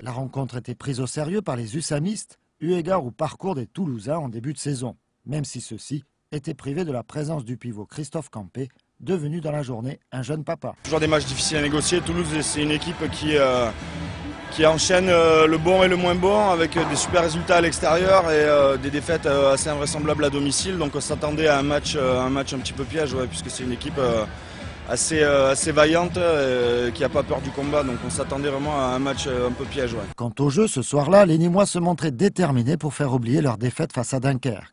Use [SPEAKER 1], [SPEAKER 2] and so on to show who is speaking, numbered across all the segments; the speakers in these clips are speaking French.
[SPEAKER 1] La rencontre était prise au sérieux par les USAMistes, eu égard au parcours des Toulousains en début de saison, même si ceux-ci étaient privés de la présence du pivot Christophe Campé, devenu dans la journée un jeune papa.
[SPEAKER 2] Toujours des matchs difficiles à négocier. Toulouse, c'est une équipe qui enchaîne le bon et le moins bon avec des super résultats à l'extérieur et des défaites assez invraisemblables à domicile. Donc on s'attendait à un match un petit peu piège, puisque c'est une équipe assez vaillante qui n'a pas peur du combat. Donc on s'attendait vraiment à un match un peu piège. Ouais.
[SPEAKER 1] Quant au jeu, ce soir-là, les Nîmois se montraient déterminés pour faire oublier leur défaite face à Dunkerque.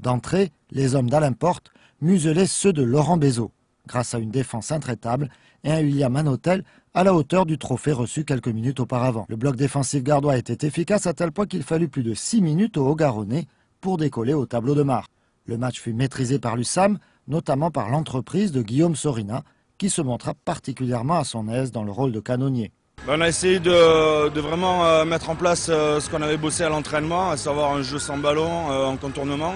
[SPEAKER 1] D'entrée, les hommes d'Alain Porte muselaient ceux de Laurent Bézot, grâce à une défense intraitable et un William Hanotel à la hauteur du trophée reçu quelques minutes auparavant. Le bloc défensif gardois était efficace à tel point qu'il fallut plus de 6 minutes aux Haut-Garonnais pour décoller au tableau de marque. Le match fut maîtrisé par l'USAM, notamment par l'entreprise de Guillaume Sorina, qui se montra particulièrement à son aise dans le rôle de canonnier.
[SPEAKER 2] On a essayé de vraiment mettre en place ce qu'on avait bossé à l'entraînement, à savoir un jeu sans ballon, en contournement.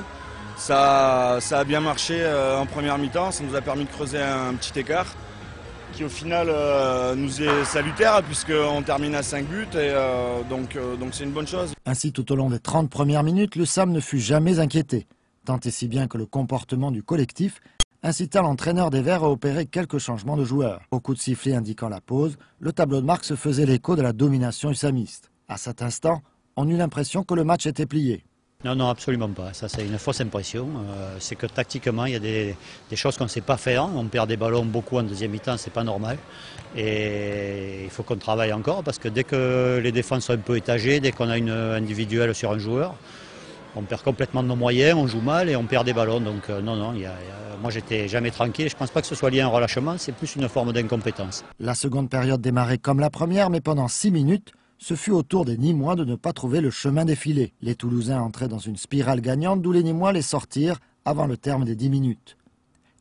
[SPEAKER 2] Ça a bien marché en première mi-temps, ça nous a permis de creuser un petit écart qui au final nous est salutaire puisqu'on termine à 5 buts et donc c'est une bonne chose.
[SPEAKER 1] Ainsi, tout au long des 30 premières minutes, le SAM ne fut jamais inquiété, tant et si bien que le comportement du collectif incita l'entraîneur des Verts à opérer quelques changements de joueurs. Au coup de sifflet indiquant la pause, le tableau de marque se faisait l'écho de la domination usamiste. À cet instant, on eut l'impression que le match était plié.
[SPEAKER 3] Non, non, absolument pas. Ça, c'est une fausse impression. C'est que tactiquement, il y a des choses qu'on ne sait pas faire. On perd des ballons beaucoup en deuxième mi-temps, c'est pas normal. Et il faut qu'on travaille encore parce que dès que les défenses sont un peu étagées, dès qu'on a une individuelle sur un joueur, on perd complètement nos moyens, on joue mal et on perd des ballons. Donc non, moi j'étais jamais tranquille. Je ne pense pas que ce soit lié à un relâchement, c'est plus une forme d'incompétence.
[SPEAKER 1] La seconde période démarrait comme la première, mais pendant 6 minutes, ce fut au tour des Nîmois de ne pas trouver le chemin défilé. Les Toulousains entraient dans une spirale gagnante, d'où les Nîmois les sortirent avant le terme des 10 minutes.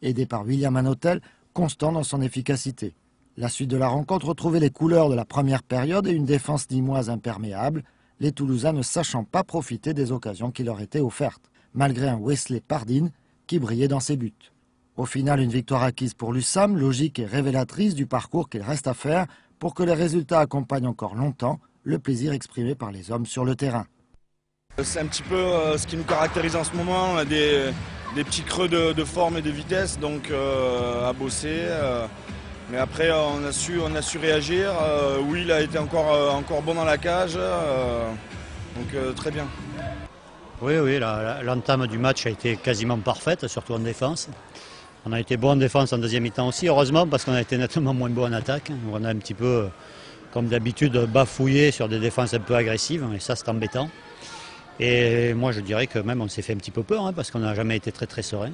[SPEAKER 1] Aidé par William Hanotel, constant dans son efficacité. La suite de la rencontre retrouvait les couleurs de la première période et une défense nîmoise imperméable, les Toulousains ne sachant pas profiter des occasions qui leur étaient offertes, malgré un Wesley Pardine qui brillait dans ses buts. Au final, une victoire acquise pour l'USAM, logique et révélatrice du parcours qu'il reste à faire pour que les résultats accompagnent encore longtemps le plaisir exprimé par les hommes sur le terrain.
[SPEAKER 2] C'est un petit peu ce qui nous caractérise en ce moment, on a des petits creux de forme et de vitesse, donc à bosser. Mais après, on a su réagir. Oui, il a été encore bon dans la cage, donc très bien.
[SPEAKER 3] Oui, l'entame du match a été quasiment parfaite, surtout en défense. On a été bon en défense en deuxième mi-temps aussi, heureusement, parce qu'on a été nettement moins bon en attaque. On a un petit peu, comme d'habitude, bafouillé sur des défenses un peu agressives, et ça c'est embêtant. Et moi je dirais que même on s'est fait un petit peu peur, parce qu'on n'a jamais été très serein.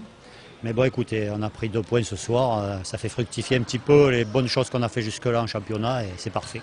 [SPEAKER 3] Mais bon, écoutez, on a pris 2 points ce soir, ça fait fructifier un petit peu les bonnes choses qu'on a fait jusque-là en championnat et c'est parfait.